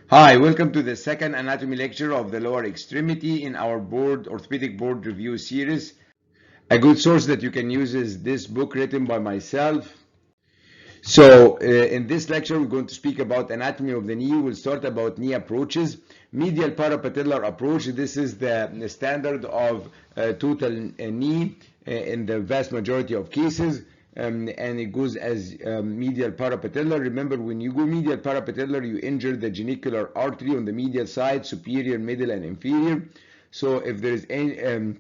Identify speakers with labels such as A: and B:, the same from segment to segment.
A: Hi, welcome to the second anatomy lecture of the lower extremity in our orthopedic board review series. A good source that you can use is this book written by myself. So in this lecture, we're going to speak about anatomy of the knee. We'll start about knee approaches. Medial parapatellar approach. This is the standard of total knee in the vast majority of cases. And it goes as medial parapatellar. Remember, when you go medial parapatellar, you injure the genicular artery on the medial side, superior, middle, and inferior. So if there is any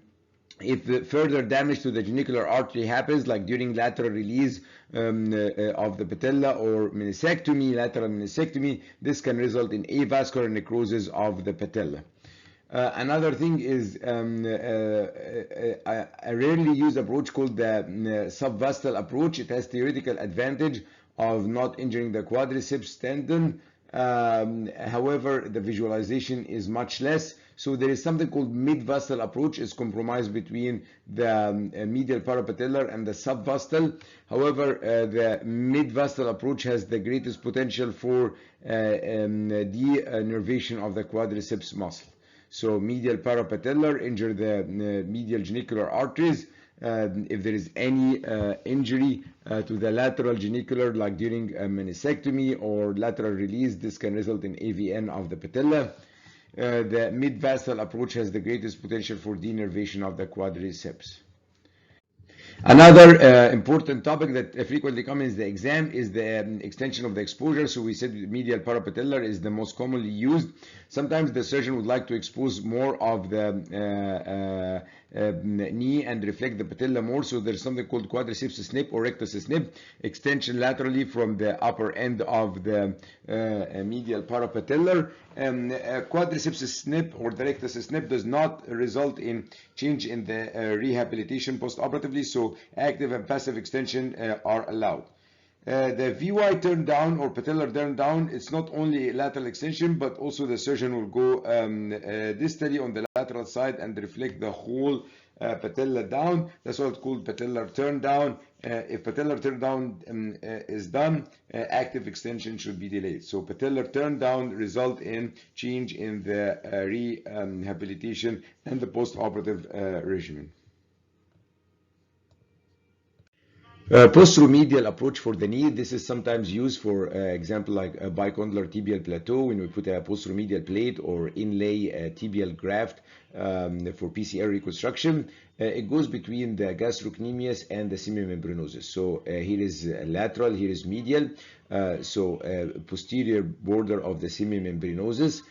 A: if further damage to the genicular artery happens, like during lateral release of the patella or meniscectomy, lateral meniscectomy, this can result in avascular necrosis of the patella. Another thing is a rarely used approach called the subvastal approach. It has theoretical advantage of not injuring the quadriceps tendon. However, the visualization is much less. So there is something called mid-vastal approach. It's compromised between the medial parapatellar and the subvastal. However, the mid-vastal approach has the greatest potential for denervation of the quadriceps muscle. So medial parapatellar injure the medial genicular arteries. If there is any injury to the lateral genicular, like during a meniscectomy or lateral release, this can result in AVN of the patella. The mid-vastal approach has the greatest potential for denervation of the quadriceps. Another important topic that frequently comes in the exam is the extension of the exposure. So we said medial parapatellar is the most commonly used. Sometimes the surgeon would like to expose more of the knee and reflect the patella more. So there's something called quadriceps snip or rectus snip, extension laterally from the upper end of the medial parapatellar. Quadriceps snip or the rectus snip does not result in change in the rehabilitation post-operatively, so active and passive extension are allowed. The VY turn down or patellar turn down, it's not only lateral extension, but also the surgeon will go distally on the lateral side and reflect the whole patella down. That's what's called patellar turn down. If patellar turn down is done, active extension should be delayed. So patellar turn down result in change in the rehabilitation and the post-operative regimen. Posteromedial approach for the knee. This is sometimes used for example like a bicondylar tibial plateau when we put a posteromedial plate or inlay tibial graft for PCL reconstruction. It goes between the gastrocnemius and the semimembranosus. So here is lateral, here is medial. Posterior border of the semimembranosus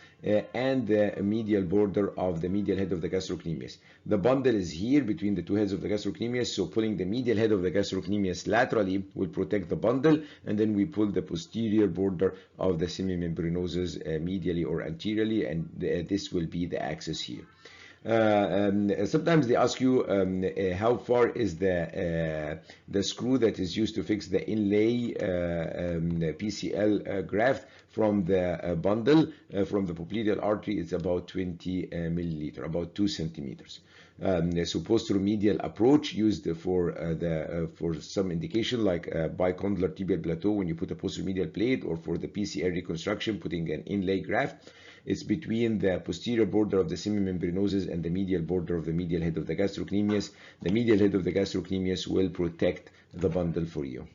A: and the medial border of the medial head of the gastrocnemius. The bundle is here between the two heads of the gastrocnemius, so pulling the medial head of the gastrocnemius laterally will protect the bundle, and then we pull the posterior border of the semimembranosus medially or anteriorly, and this will be the axis here. Sometimes they ask you how far is the screw that is used to fix the inlay PCL graft from the bundle from the popliteal artery. It's about 20 milliliter, about 2 centimeters. So posteromedial approach used for some indication like bicondylar tibial plateau when you put a posteromedial plate, or for the PCL reconstruction putting an inlay graft. It's between the posterior border of the semimembranosus and the medial border of the medial head of the gastrocnemius. The medial head of the gastrocnemius will protect the bundle for you.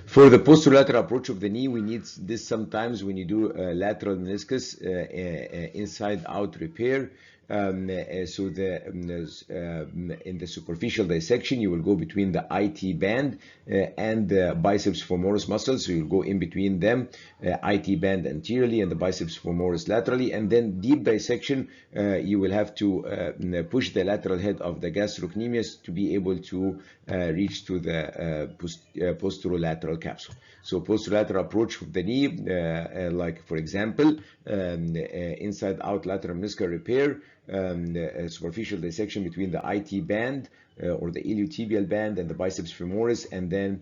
A: For the posterolateral approach of the knee, we need this sometimes when you do lateral meniscus inside-out repair. In the superficial dissection, you will go between the IT band and the biceps femoris muscles. So you'll go in between them, IT band anteriorly and the biceps femoris laterally. And then deep dissection, you will have to push the lateral head of the gastrocnemius to be able to reach to the posterolateral capsule. So posterolateral approach of the knee, like for example, inside-out lateral meniscal repair, superficial dissection between the IT band or the iliotibial band and the biceps femoris, and then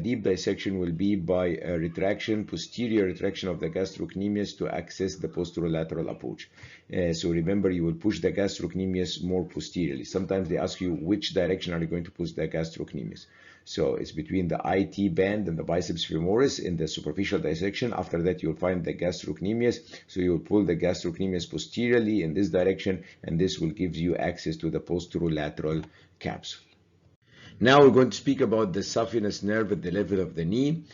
A: deep dissection will be by retraction, posterior retraction of the gastrocnemius to access the posterolateral approach. So remember, you will push the gastrocnemius more posteriorly. Sometimes they ask you which direction are you going to push the gastrocnemius. So it's between the IT band and the biceps femoris in the superficial dissection. After that, you'll find the gastrocnemius. So you'll pull the gastrocnemius posteriorly in this direction, and this will give you access to the posterolateral capsule. Now we're going to speak about the saphenous nerve at the level of the knee.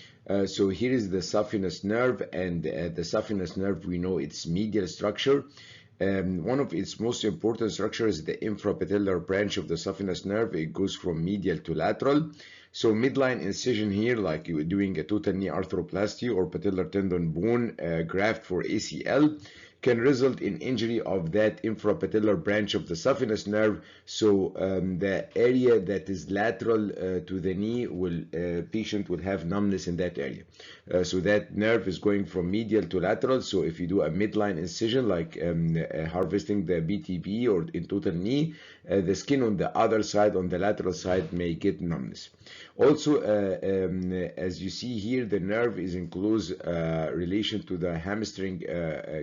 A: So here is the saphenous nerve, and the saphenous nerve, we know its medial structure. One of its most important structures is the infrapatellar branch of the saphenous nerve. It goes from medial to lateral. So midline incision here, like you were doing a total knee arthroplasty or patellar tendon bone graft for ACL, can result in injury of that infrapatellar branch of the saphenous nerve. So the area that is lateral to the knee, patient will have numbness in that area. So that nerve is going from medial to lateral. So if you do a midline incision, like harvesting the BTB or in total knee, the skin on the other side, on the lateral side, may get numbness. Also, as you see here, the nerve is in close relation to the hamstring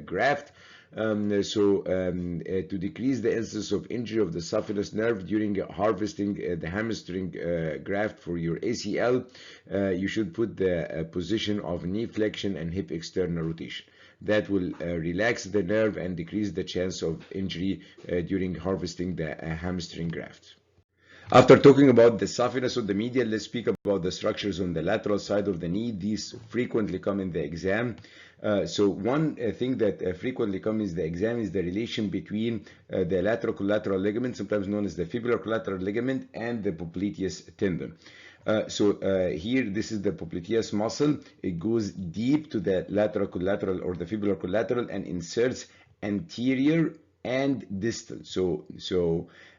A: graft. To decrease the incidence of injury of the saphenous nerve during harvesting the hamstring graft for your ACL, you should put the position of knee flexion and hip external rotation. That will relax the nerve and decrease the chance of injury during harvesting the hamstring graft. After talking about the saphenous of the medial, let's speak about the structures on the lateral side of the knee. These frequently come in the exam. So one thing that frequently comes in the exam is the relation between the lateral collateral ligament, sometimes known as the fibular collateral ligament, and the popliteus tendon. Here, this is the popliteus muscle. It goes deep to the lateral collateral or the fibular collateral and inserts anterior and distal.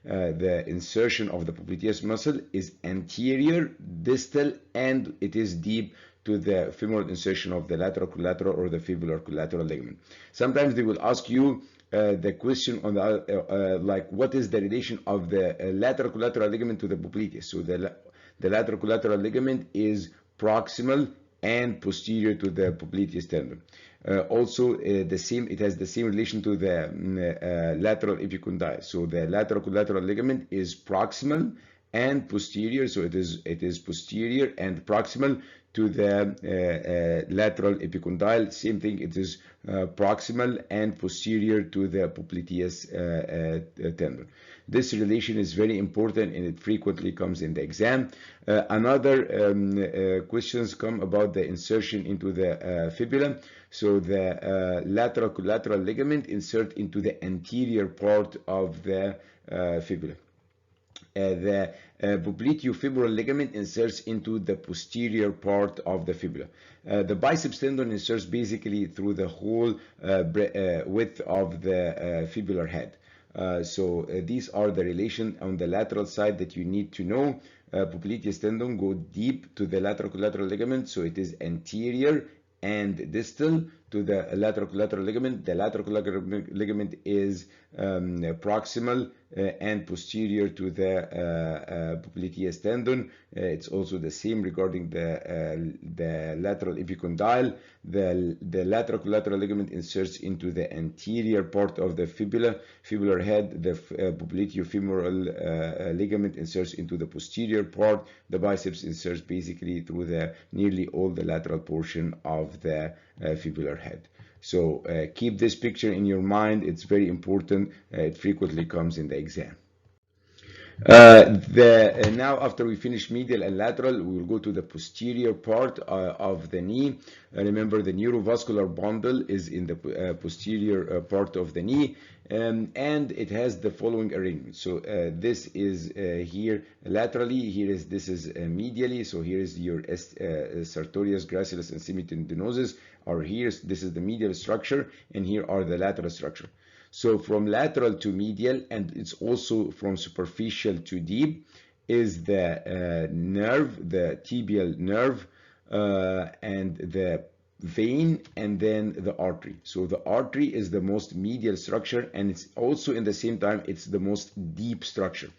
A: The insertion of the popliteus muscle is anterior, distal, and it is deep to the femoral insertion of the lateral collateral or the fibular collateral ligament. Sometimes they will ask you the question on the like, what is the relation of the lateral collateral ligament to the popliteus? So the lateral collateral ligament is proximal and posterior to the popliteus tendon. It has the same relation to the lateral epicondyle. So the lateral collateral ligament is proximal and posterior. So it is posterior and proximal to the lateral epicondyle. Same thing, it is proximal and posterior to the popliteus tendon. This relation is very important and it frequently comes in the exam. Another questions come about the insertion into the fibula. So the lateral collateral ligament insert into the anterior part of the fibula. The popliteofemoral ligament inserts into the posterior part of the fibula. The biceps tendon inserts basically through the whole width of the fibular head. These are the relation on the lateral side that you need to know. Popliteus tendon go deep to the lateral collateral ligament, so it is anterior and distal to the lateral collateral ligament. The lateral collateral ligament is proximal and posterior to the popliteus tendon. It's also the same regarding the lateral epicondyle. The lateral collateral ligament inserts into the anterior part of the fibular head. The popliteofemoral ligament inserts into the posterior part. The biceps inserts basically through the nearly all the lateral portion of the fibular head. So keep this picture in your mind. It's very important. It frequently comes in the exam. Now after we finish medial and lateral, we will go to the posterior part of the knee. Remember, the neurovascular bundle is in the posterior part of the knee, and it has the following arrangement. So this is here laterally, this is medially. So here is your sartorius, gracilis, and semitendinosus are here. This is the medial structure, and here are the lateral structure. So from lateral to medial, and it's also from superficial to deep, is the nerve, the tibial nerve, and the vein, and then the artery. So the artery is the most medial structure, and it's also in the same time, it's the most deep structure.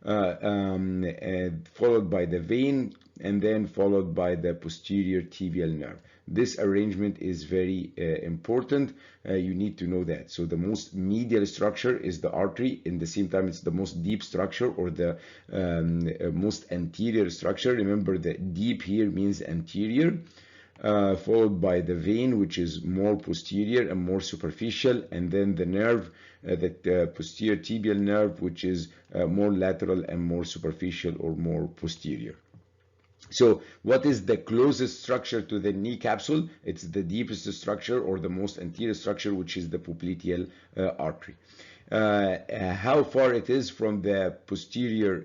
A: Followed by the vein, and then followed by the posterior tibial nerve. this arrangement is very important. You need to know that. So the most medial structure is the artery. In the same time, it's the most deep structure, or the most anterior structure. Remember, the deep here means anterior. Followed by the vein, which is more posterior and more superficial, and then the nerve, the posterior tibial nerve, which is more lateral and more superficial or more posterior. So what is the closest structure to the knee capsule? It's the deepest structure, or the most anterior structure, which is the popliteal artery. How far it is from the posterior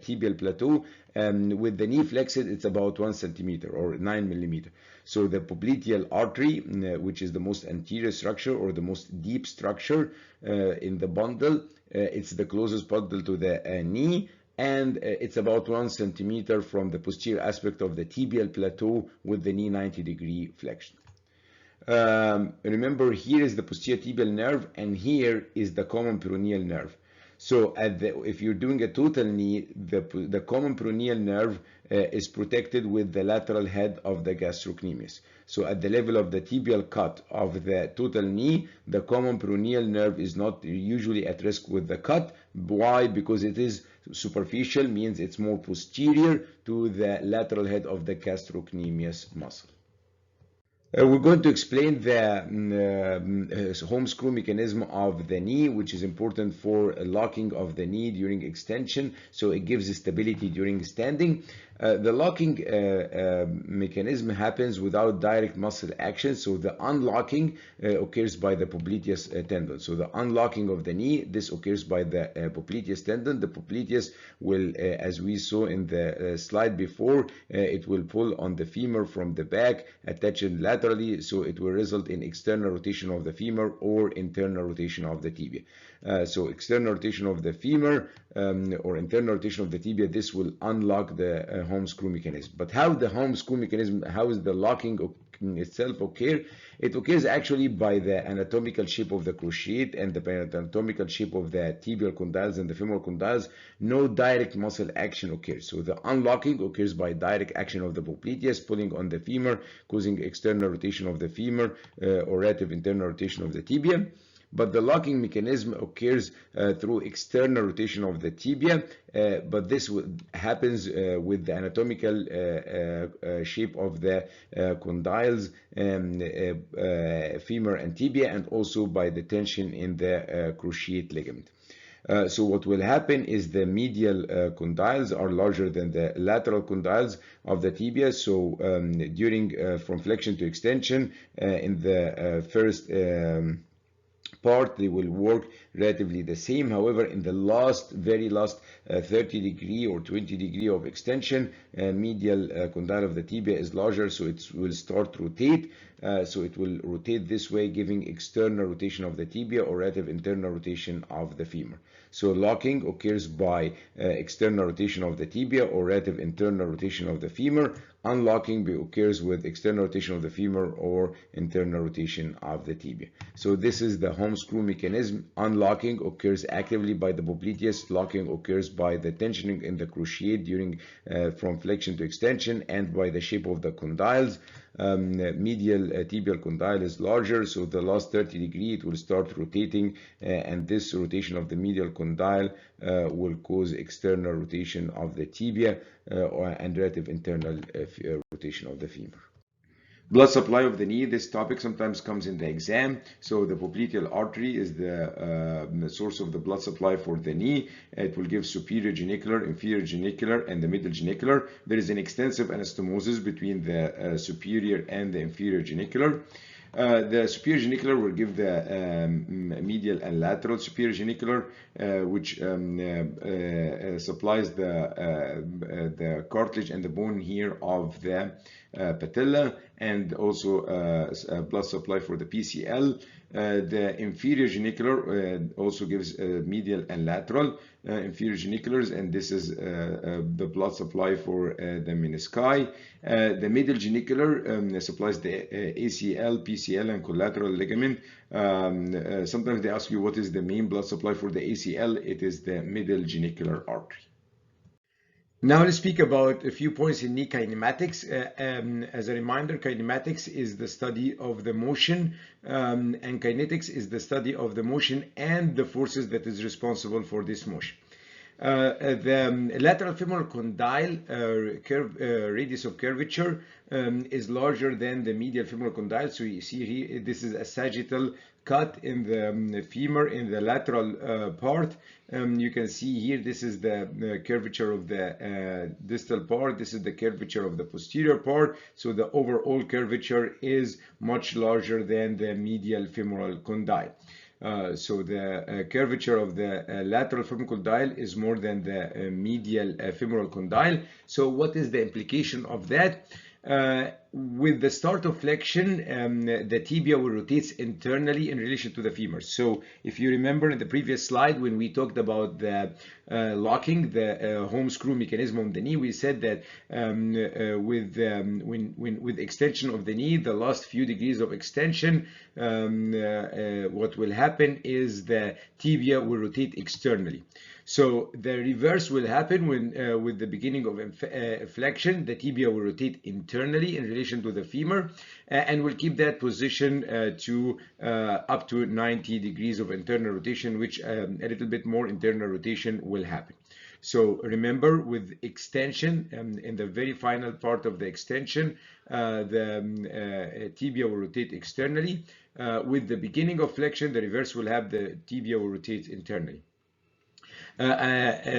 A: tibial plateau? With the knee flexed, it's about 1 centimeter or 9 millimeter. So the popliteal artery, which is the most anterior structure or the most deep structure in the bundle, it's the closest bundle to the knee, and it's about 1 centimeter from the posterior aspect of the tibial plateau with the knee 90-degree flexion. Remember, here is the posterior tibial nerve, and here is the common peroneal nerve. So if you're doing a total knee, the common peroneal nerve is protected with the lateral head of the gastrocnemius. So at the level of the tibial cut of the total knee, the common peroneal nerve is not usually at risk with the cut. Why? Because it is superficial, means it's more posterior to the lateral head of the gastrocnemius muscle. We're going to explain the home screw mechanism of the knee, which is important for locking of the knee during extension, so it gives stability during standing. The locking mechanism happens without direct muscle action, so the unlocking occurs by the popliteus tendon. So the unlocking of the knee, this occurs by the popliteus tendon. The popliteus will, as we saw in the slide before, it will pull on the femur from the back, attach it laterally, so it will result in external rotation of the femur or internal rotation of the tibia. So external rotation of the femur or internal rotation of the tibia, this will unlock the home screw mechanism. But how the home screw mechanism, how is the locking itself occur? It occurs actually by the anatomical shape of the cruciate and the anatomical shape of the tibial condyles and the femoral condyles. No direct muscle action occurs. So the unlocking occurs by direct action of the popliteus pulling on the femur, causing external rotation of the femur or relative internal rotation of the tibia. But the locking mechanism occurs through external rotation of the tibia, but this happens with the anatomical shape of the condyles, femur and tibia, and also by the tension in the cruciate ligament. So what will happen is the medial condyles are larger than the lateral condyles of the tibia. So during from flexion to extension, in the first part, they will work relatively the same. However, in the very last 30 degree or 20 degree of extension, medial condyle of the tibia is larger, so it will start to rotate. So it will rotate this way, giving external rotation of the tibia or relative internal rotation of the femur. So locking occurs by external rotation of the tibia or relative internal rotation of the femur. Unlocking occurs with external rotation of the femur or internal rotation of the tibia. So this is the home screw mechanism. Unlocking occurs actively by the popliteus. Locking occurs by the tensioning in the cruciate during from flexion to extension and by the shape of the condyles. Medial tibial condyle is larger, so the last 30 degree it will start rotating, and this rotation of the medial condyle will cause external rotation of the tibia and relative internal rotation of the femur. Blood supply of the knee. This topic sometimes comes in the exam. So the popliteal artery is the source of the blood supply for the knee. It will give superior genicular, inferior genicular, and the middle genicular. There is an extensive anastomosis between the superior and the inferior genicular. The superior genicular will give the medial and lateral superior genicular, which supplies the cartilage and the bone here of the patella, and also blood supply for the PCL. The inferior genicular also gives medial and lateral inferior geniculars, and this is the blood supply for the menisci. The middle genicular supplies the ACL, PCL, and collateral ligament. Sometimes they ask you what is the main blood supply for the ACL. It is the middle genicular artery. Now let's speak about a few points in knee kinematics. As a reminder, kinematics is the study of the motion, and kinetics is the study of the motion and the forces that is responsible for this motion. The lateral femoral condyle radius of curvature is larger than the medial femoral condyle. So you see here, this is a sagittal cut in the femur in the lateral part. You can see here, this is the curvature of the distal part. This is the curvature of the posterior part. So the overall curvature is much larger than the medial femoral condyle. So the curvature of the lateral femoral condyle is more than the medial femoral condyle. So what is the implication of that? With the start of flexion, the tibia will rotate internally in relation to the femur. So if you remember in the previous slide when we talked about the locking, the home screw mechanism on the knee, we said that with extension of the knee, the last few degrees of extension, what will happen is the tibia will rotate externally. So the reverse will happen when, with the beginning of flexion, the tibia will rotate internally in relation to the femur, and will keep that position to up to 90 degrees of internal rotation, which a little bit more internal rotation will happen. So remember, with extension, in the very final part of the extension, the tibia will rotate externally. With the beginning of flexion, the reverse will have the tibia will rotate internally.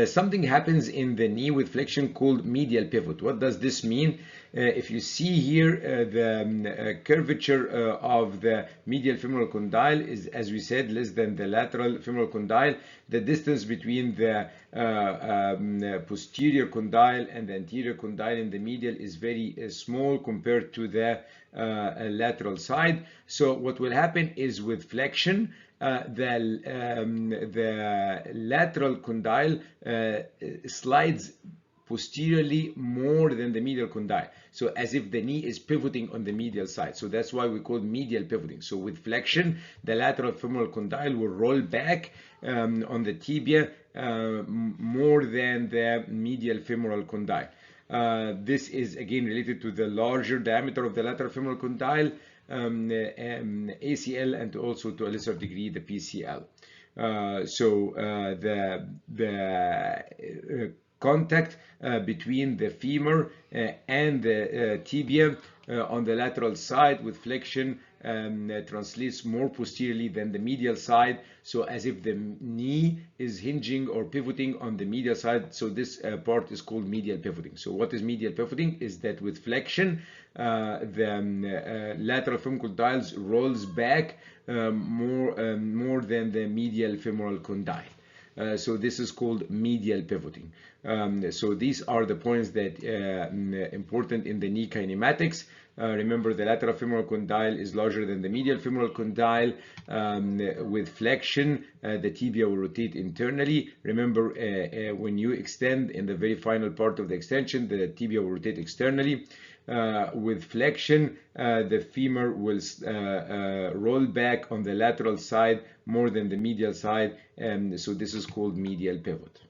A: Something happens in the knee with flexion called medial pivot. What does this mean? If you see here, the curvature of the medial femoral condyle is, as we said, less than the lateral femoral condyle. The distance between the posterior condyle and the anterior condyle in the medial is very small compared to the lateral side. So what will happen is with flexion, the lateral condyle slides posteriorly more than the medial condyle, so as if the knee is pivoting on the medial side. So that's why we call medial pivoting. So with flexion, the lateral femoral condyle will roll back on the tibia more than the medial femoral condyle. This is again related to the larger diameter of the lateral femoral condyle, ACL, and also to a lesser degree the PCL. So the contact between the femur and the tibia on the lateral side with flexion translates more posteriorly than the medial side, so as if the knee is hinging or pivoting on the medial side. So this part is called medial pivoting. So what is medial pivoting? Is that with flexion, the lateral femoral condyles rolls back more than the medial femoral condyle. So this is called medial pivoting. So these are the points that important in the knee kinematics. Remember, the lateral femoral condyle is larger than the medial femoral condyle. With flexion, the tibia will rotate internally. Remember, when you extend in the very final part of the extension, the tibia will rotate externally. With flexion, the femur will roll back on the lateral side more than the medial side, so this is called medial pivot.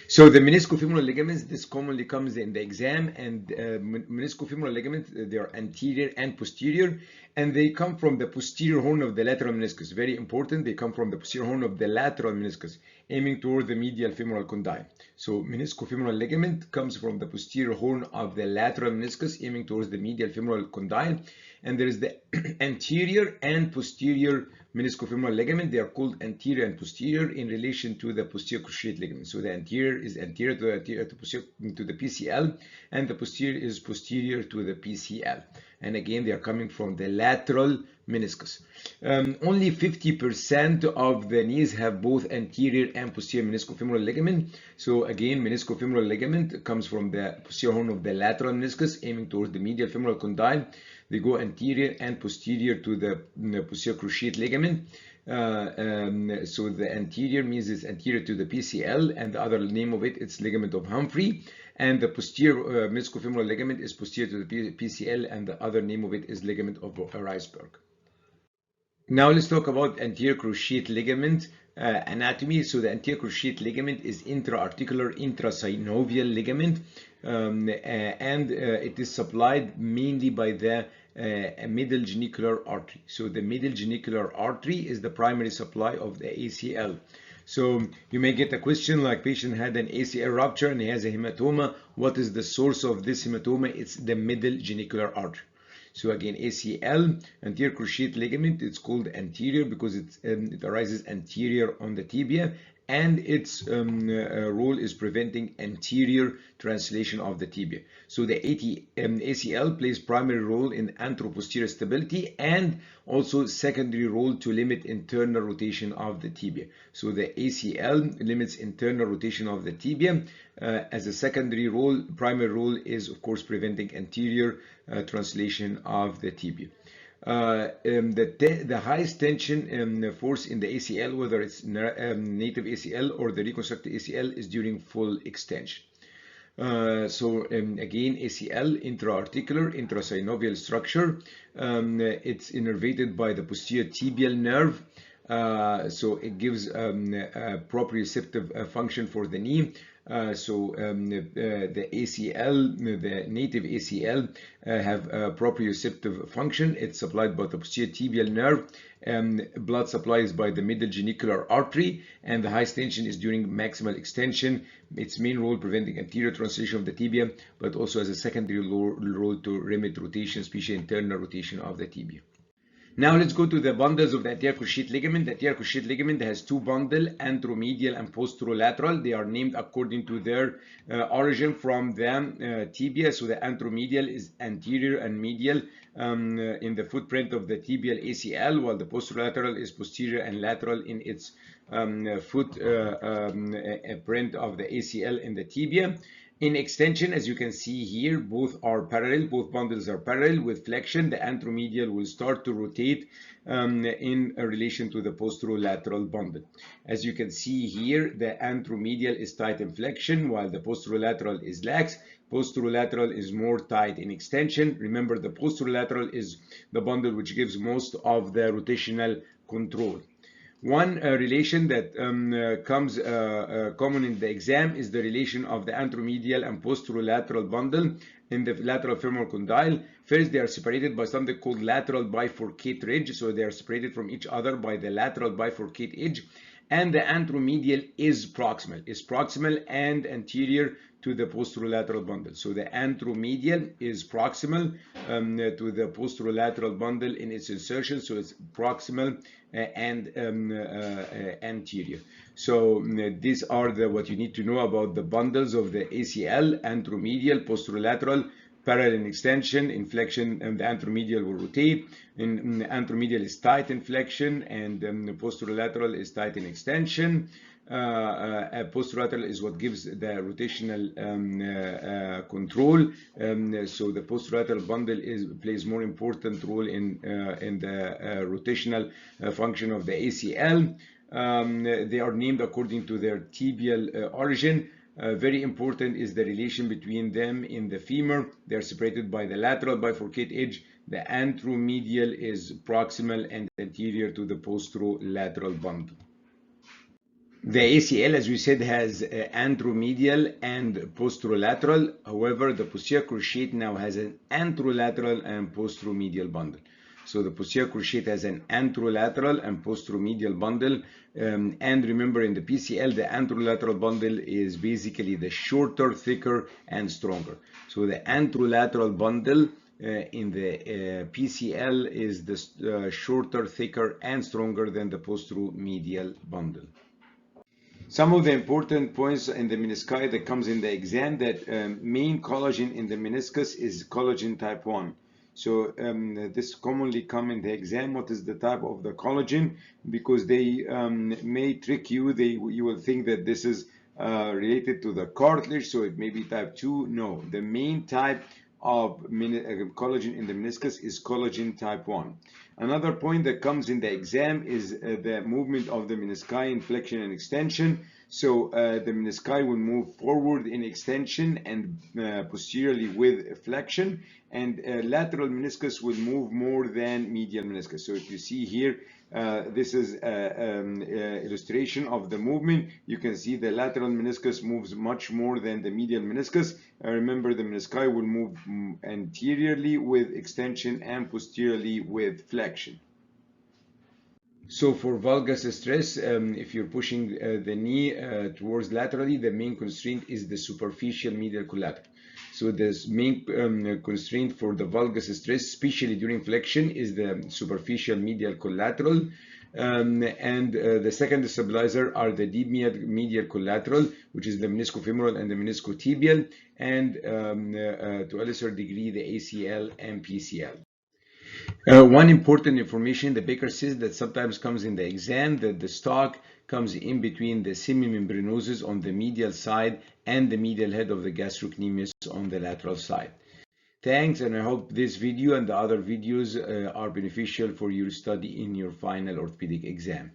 A: So the meniscofemoral ligaments, this commonly comes in the exam, and meniscofemoral ligaments, they are anterior and posterior, and they come from the posterior horn of the lateral meniscus. Very important, they come from the posterior horn of the lateral meniscus, aiming toward the medial femoral condyle. So meniscofemoral ligament comes from the posterior horn of the lateral meniscus, aiming towards the medial femoral condyle. And there is the anterior and posterior meniscofemoral ligament. They are called anterior and posterior in relation to the posterior cruciate ligament. So the anterior is anterior to the PCL, and the posterior is posterior to the PCL. And again, they are coming from the lateral meniscus. Only 50% of the knees have both anterior and posterior meniscofemoral ligament. So again, meniscofemoral ligament comes from the posterior horn of the lateral meniscus, aiming towards the medial femoral condyle. They go anterior and posterior to the posterior cruciate ligament. So the anterior means it's anterior to the PCL, and the other name of it is ligament of Humphrey. And the posterior meniscofemoral ligament is posterior to the PCL, and the other name of it is ligament of Reisberg. Now let's talk about anterior cruciate ligament. anatomy. So the anterior cruciate ligament is intra-articular intrasynovial ligament, and it is supplied mainly by the middle genicular artery. So the middle genicular artery is the primary supply of the ACL. So you may get a question like patient had an ACL rupture and he has a hematoma. What is the source of this hematoma? It's the middle genicular artery. So again, ACL, anterior cruciate ligament, it's called anterior because it arises anterior on the tibia, and its role is preventing anterior translation of the tibia. So the ACL plays primary role in anteroposterior stability and also secondary role to limit internal rotation of the tibia. So the ACL limits internal rotation of the tibia. As a secondary role, primary role is of course preventing anterior translation of the tibia. The highest tension force in the ACL, whether it's native ACL or the reconstructed ACL, is during full extension. Again, ACL, intra-articular, intrasynovial structure. It's innervated by the posterior tibial nerve. So it gives a proprioceptive function for the knee. The ACL, the native ACL, have a proprioceptive function. It's supplied by the posterior tibial nerve. Blood supply is by the middle genicular artery, and the highest tension is during maximal extension. Its main role preventing anterior translation of the tibia, but also as a secondary role to limit rotation, especially internal rotation of the tibia. Now let's go to the bundles of the anterior cruciate ligament. The anterior cruciate ligament has two bundles, anteromedial and posterolateral. They are named according to their origin from the tibia. So the anteromedial is anterior and medial in the footprint of the tibial ACL, while the posterolateral is posterior and lateral in its footprint of the ACL in the tibia. In extension, as you can see here, both are parallel, both bundles are parallel. With flexion, the anteromedial will start to rotate in relation to the posterolateral bundle. As you can see here, the anteromedial is tight in flexion, while the posterolateral is lax. Posterolateral is more tight in extension. Remember, the posterolateral is the bundle which gives most of the rotational control. One relation that comes common in the exam is the relation of the anteromedial and posterolateral bundle in the lateral femoral condyle. First, they are separated by something called lateral bifurcate ridge. So they are separated from each other by the lateral bifurcate edge. And the anteromedial is proximal and anterior to the posterolateral bundle. So the anteromedial is proximal to the posterolateral bundle in its insertion. So it's proximal and anterior. So these are what you need to know about the bundles of the ACL, anteromedial, posterolateral, parallel in extension, in flexion, and the anteromedial will rotate. And anteromedial is tight in flexion, and the posterolateral is tight in extension. Posterolateral is what gives the rotational control. So the posterolateral bundle plays more important role in the rotational function of the ACL. They are named according to their tibial origin. Very important is the relation between them in the femur. They are separated by the lateral bifurcate edge. The anteromedial is proximal and anterior to the posterolateral bundle. The ACL, as we said, has anteromedial and posterolateral. However, the posterior cruciate now has an anterolateral and posteromedial bundle. So the posterior cruciate has an anterolateral and posteromedial bundle. And remember, in the PCL, the anterolateral bundle is basically the shorter, thicker, and stronger. So the anterolateral bundle in the PCL is the shorter, thicker, and stronger than the posteromedial bundle. Some of the important points in the menisci that comes in the exam, that main collagen in the meniscus is collagen type 1. So this commonly come in the exam. What is the type of the collagen? Because they may trick you. You will think that this is related to the cartilage, so it may be type 2. No, the main type of collagen in the meniscus is collagen type 1. Another point that comes in the exam is the movement of the menisci in flexion and extension. So the menisci will move forward in extension and posteriorly with flexion, and lateral meniscus will move more than medial meniscus. So if you see here, this is an illustration of the movement. You can see the lateral meniscus moves much more than the medial meniscus. Remember, the menisci will move anteriorly with extension and posteriorly with flexion. So for valgus stress, if you're pushing the knee towards laterally, the main constraint is the superficial medial collateral. So the main constraint for the valgus stress, especially during flexion, is the superficial medial collateral. The second stabilizer are the deep medial collateral, which is the meniscofemoral and the meniscotibial, and to a lesser degree, the ACL and PCL. One important information, the Baker cyst that sometimes comes in the exam, that the stalk comes in between the semimembranosus on the medial side and the medial head of the gastrocnemius on the lateral side. Thanks, and I hope this video and the other videos are beneficial for your study in your final orthopedic exam.